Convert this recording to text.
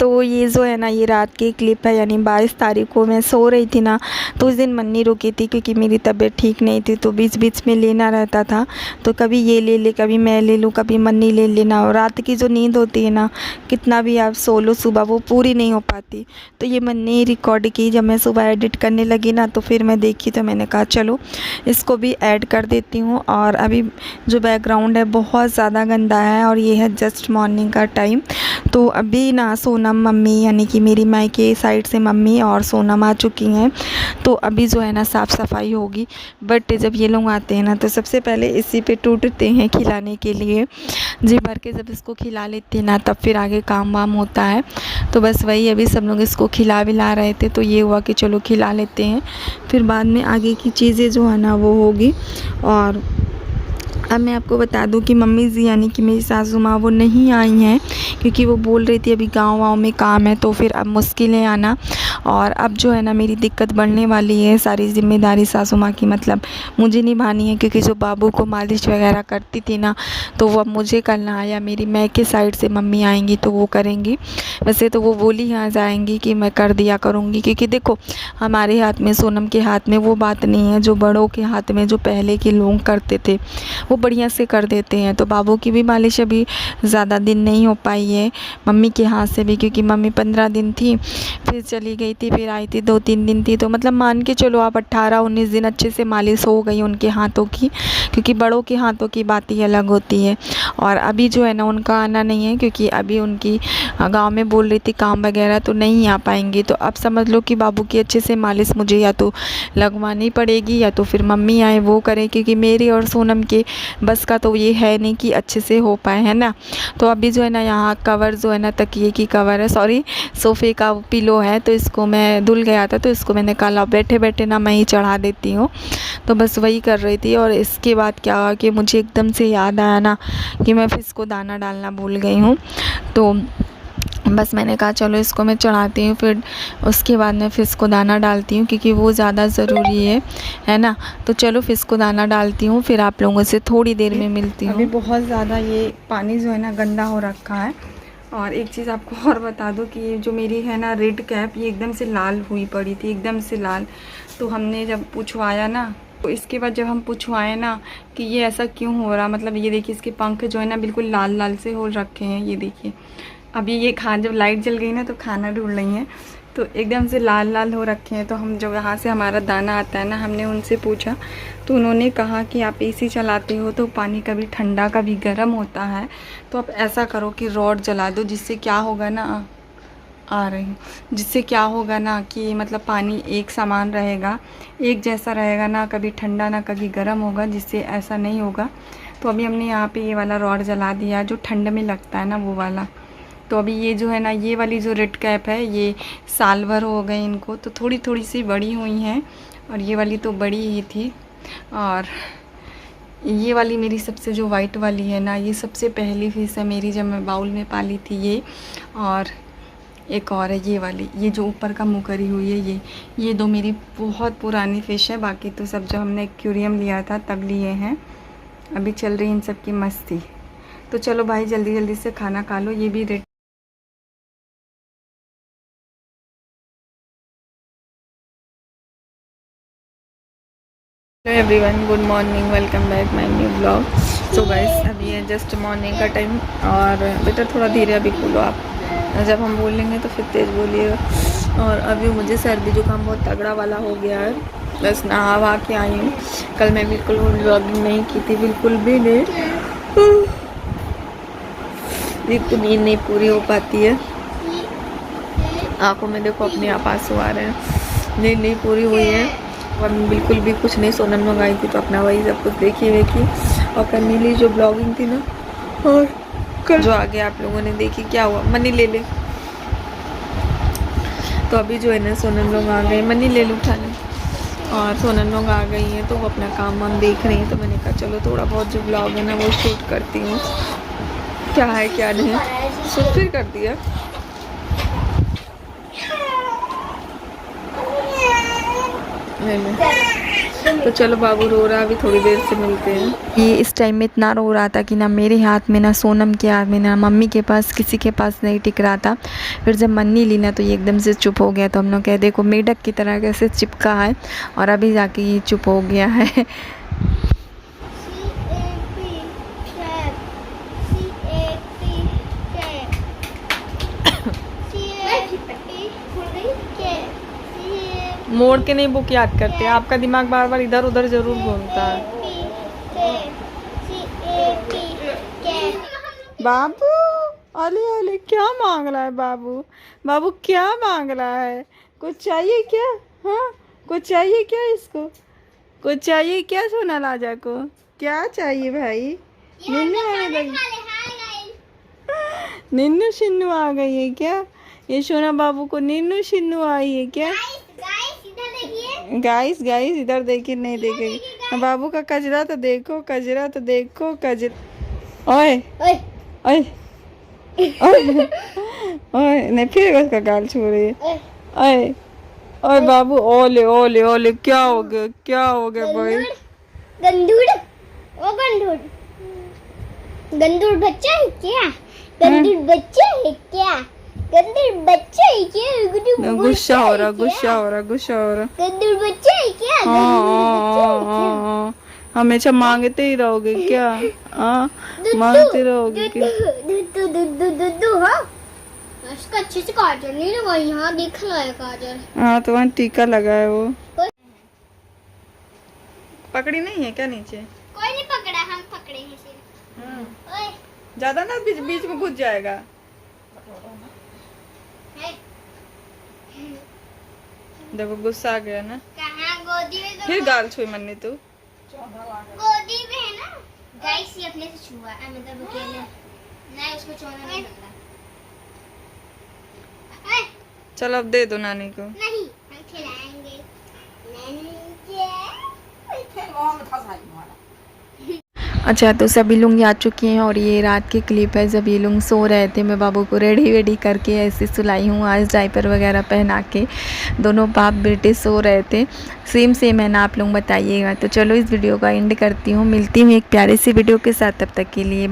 तो ये जो है ना ये रात की क्लिप है, यानी 22 तारीख को मैं सो रही थी ना, तो उस दिन मन्नी रुकी थी क्योंकि मेरी तबीयत ठीक नहीं थी, तो बीच बीच में लेना रहता था। तो कभी ये ले ले, कभी मैं ले लूँ, कभी मन्नी ले लेना। और रात की जो नींद होती है ना, कितना भी आप सो लो सुबह वो पूरी नहीं हो पाती। तो ये मन्नी रिकॉर्ड की, जब मैं सुबह एडिट करने लगी ना तो फिर मैं देखी, तो मैंने कहा चलो इसको भी ऐड कर देती हूँ। और अभी जो बैकग्राउंड है बहुत ज़्यादा गंदा है, और ये है जस्ट मॉर्निंग का टाइम। तो अभी ना सोनम मम्मी, यानी कि मेरी मायके साइड से मम्मी और सोनम आ चुकी हैं, तो अभी जो है ना साफ़ सफाई होगी। बट जब ये लोग आते हैं ना तो सबसे पहले इसी पे टूटते हैं खिलाने के लिए। जी भर के जब इसको खिला लेते हैं ना तब फिर आगे काम वाम होता है। तो बस वही अभी सब लोग इसको खिला विला रहे थे, तो ये हुआ कि चलो खिला लेते हैं, फिर बाद में आगे की चीज़ें जो है ना वो होगी। और अब मैं आपको बता दूं कि मम्मी जी, यानी कि मेरी सासू माँ, वो नहीं आई हैं क्योंकि वो बोल रही थी अभी गाँव में काम है, तो फिर अब मुश्किल है आना। और अब जो है ना मेरी दिक्कत बढ़ने वाली है, सारी ज़िम्मेदारी सासू माँ की मतलब मुझे निभानी है, क्योंकि जो बाबू को मालिश वगैरह करती थी ना तो वो अब मुझे करना है, या मेरी मायके साइड से मम्मी आएंगी तो वो करेंगी। वैसे तो वो बोली यहाँ जाएंगी कि मैं कर दिया करूँगी, क्योंकि देखो हमारे हाथ में, सोनम के हाथ में वो बात नहीं है जो बड़ों के हाथ में, जो पहले के लोग करते थे वो बढ़िया से कर देते हैं। तो बाबू की भी मालिश अभी ज़्यादा दिन नहीं हो पाई है मम्मी के हाथ से भी, क्योंकि मम्मी 15 दिन थी, फिर चली गई थी, फिर आई थी 2-3 दिन थी। तो मतलब मान के चलो आप 18-19 दिन अच्छे से मालिश हो गई उनके हाथों की, क्योंकि बड़ों के हाथों की बात ही अलग होती है। और अभी जो है ना उनका आना नहीं है, क्योंकि अभी उनकी गाँव में बोल रही थी काम वगैरह, तो नहीं आ पाएंगी। तो अब समझ लो कि बाबू की अच्छे से मालिश मुझे या तो लगवानी पड़ेगी, या तो फिर मम्मी आए वो करें, क्योंकि मेरी और सोनम के बस का तो ये है नहीं कि अच्छे से हो पाए, है ना। तो अभी जो है ना यहाँ कवर जो है ना, तकिए की कवर है, सॉरी सोफ़े का पिलो है, तो इसको मैं धुल गया था, तो इसको मैंने कहा बैठे बैठे ना मैं ही चढ़ा देती हूँ। तो बस वही कर रही थी। और इसके बाद क्या हुआ कि मुझे एकदम से याद आया ना कि मैं फिश को दाना डालना भूल गई हूँ। तो बस मैंने कहा चलो इसको मैं चढ़ाती हूँ, फिर उसके बाद मैं फ़िश को दाना डालती हूँ, क्योंकि वो ज़्यादा ज़रूरी है ना। तो चलो फ़िश को दाना डालती हूँ, फिर आप लोगों से थोड़ी देर में मिलती हूँ। अभी बहुत ज़्यादा ये पानी जो है ना गंदा हो रखा है। और एक चीज़ आपको और बता दूँ कि ये जो मेरी है ना रेड कैप, ये एकदम से लाल हुई पड़ी थी, एकदम से लाल। तो हमने जब पूछवाया ना, तो इसके बाद जब हम पूछवाए ना कि ये ऐसा क्यों हो रहा, मतलब ये देखिए इसके पंख जो है ना बिल्कुल लाल लाल से हो रखे हैं, ये देखिए। अभी ये जब लाइट जल गई ना तो खाना ढूंढ रही हैं, तो एकदम से लाल लाल हो रखे हैं। तो हम जो यहाँ से हमारा दाना आता है ना, हमने उनसे पूछा तो उन्होंने कहा कि आप एसी चलाते हो तो पानी कभी ठंडा कभी गर्म होता है, तो आप ऐसा करो कि रॉड जला दो, जिससे क्या होगा ना, आ रही हूँ, जिससे क्या होगा ना कि मतलब पानी एक समान रहेगा, एक जैसा रहेगा ना, कभी ठंडा ना कभी गर्म होगा, जिससे ऐसा नहीं होगा। तो अभी हमने यहाँ पे ये वाला रॉड जला दिया जो ठंड में लगता है ना, वो वाला। तो अभी ये जो है ना, ये वाली जो रेड कैप है, ये साल भर हो गए इनको, तो थोड़ी थोड़ी सी बड़ी हुई हैं, और ये वाली तो बड़ी ही थी। और ये वाली मेरी सबसे जो वाइट वाली है ना, ये सबसे पहली फिश है मेरी, जब मैं बाउल में पाली थी ये। और एक और है ये वाली, ये जो ऊपर का मुँह करी हुई है, ये दो मेरी बहुत पुरानी फ़िश है। बाकी तो सब जो हमने एक्वेरियम लिया था तब लिए हैं। अभी चल रही इन सब की मस्ती। तो चलो भाई जल्दी जल्दी से खाना खा लो। ये भी red hello everyone, good morning, welcome back my new blog. So guys अभी है जस्ट मॉर्निंग का टाइम, और बेटा थोड़ा धीरे अभी बोलो आप, जब हम बोलेंगे तो फिर तेज़ बोलिएगा। और अभी मुझे सर्दी जुकाम बहुत तगड़ा वाला हो गया है, बस नहा वहा के आई हूँ। कल मैं बिल्कुल ब्लॉगिंग नहीं की थी, बिल्कुल भी नहीं, एक तो नींद नहीं पूरी हो पाती है, आँखों में देखो अपने आप आंसू आ रहे हैं, नींद नहीं पूरी हुई है, और बिल्कुल भी कुछ नहीं। सोनम मंगाई थी तो अपना वही सब कुछ देखी हुई की, और कल मेरी जो ब्लॉगिंग थी ना, और कल जो आगे आप लोगों ने देखी, क्या हुआ मनी ले ले। तो अभी जो है ना सोनम लोग आ गए, मनी ले लूँ उठा लें, और सोनम लोग आ गई हैं तो वो अपना काम वाम देख रही हैं। तो मैंने कहा चलो थोड़ा बहुत जो ब्लॉग है ना वो शूट करती हूँ, क्या है क्या नहीं। शूट फिर कर दिया, ले ले तो चलो बाबू रो रहा, अभी थोड़ी देर से मिलते हैं। ये इस टाइम में इतना रो रहा था कि ना मेरे हाथ में, ना सोनम के हाथ में, ना मम्मी के पास, किसी के पास नहीं टिक रहा था। फिर जब मन्नी ली ना तो ये एकदम से चुप हो गया। तो हम लोग कह देखो मेढक की तरह कैसे चिपका है और अभी जाके ये चुप हो गया है। मोड़ के नहीं बुक याद करते, आपका दिमाग बार बार इधर उधर जरूर घूमता है। बाबू अले अले क्या मांग रहा है बाबू? बाबू क्या मांग रहा है? कुछ चाहिए क्या? हाँ कुछ चाहिए क्या इसको? कुछ चाहिए क्या सोना लाजा को? क्या चाहिए भाई? निन्नू आने लगी, निन्नू शिन्नू आ गई है क्या? ये सोना बाबू को निन्नू शिन्नू आई है क्या? गाइस गाइस इधर देखिए, नहीं देखेगी। बाबू का कजरा तो देखो, कजरा तो देखो, कजरा। ओए ओए ओए ओए ओए नहीं, फिर उसका गाल छू रही है। ओए ओए बाबू, ओले ओले ओले क्या हो गया, क्या हो गया भाई? गंदूड़, ओ गंदूड़, गंदूड़ बच्चा है क्या? गंदूड़ बच्चा है क्या? गंदूड़ बच्चा है क्या? गुस्सा हो रहा, गुस्सा हो रहा, गुस्सा हो रहा। गंदूड़ बच्चा है क्या? हाँ हमेशा मांगते ही रहोगे क्या? हाँ मांगते रहोगे क्या? दुद्दू हाँ, इसका अच्छे से काजल नहीं लगा, यहाँ देख लो है काजल। हाँ तो वहाँ टीका लगा है वो। पकड़ी नहीं है क्या नीचे? कोई नहीं पकड़ा, हम पकड़े हैं सिर्फ। ओए ज्यादा ना बीच बीच में घुस जाएगा। देखो गुस्सा आ गया ना। कहाँ गोदी में? तो फिर गाल छुई मन्नी तू। गोदी में है ना। गाइस ये अपने से छुआ है, मतलब अकेले नहीं, उसको छूना नहीं लगता। चलो अब दे दो नानी को। नहीं हम खिलाएंगे। अच्छा तो सभी लोग आ चुके हैं और ये रात की क्लिप है जब ये लोग सो रहे थे। मैं बाबू को रेडी वेडी करके ऐसे सुलाई हूँ, आज डायपर वगैरह पहना के। दोनों बाप बेटे सो रहे थे, सेम है ना, आप लोग बताइएगा। तो चलो इस वीडियो का एंड करती हूँ, मिलती हूँ एक प्यारे सी वीडियो के साथ, तब तक के लिए बाय।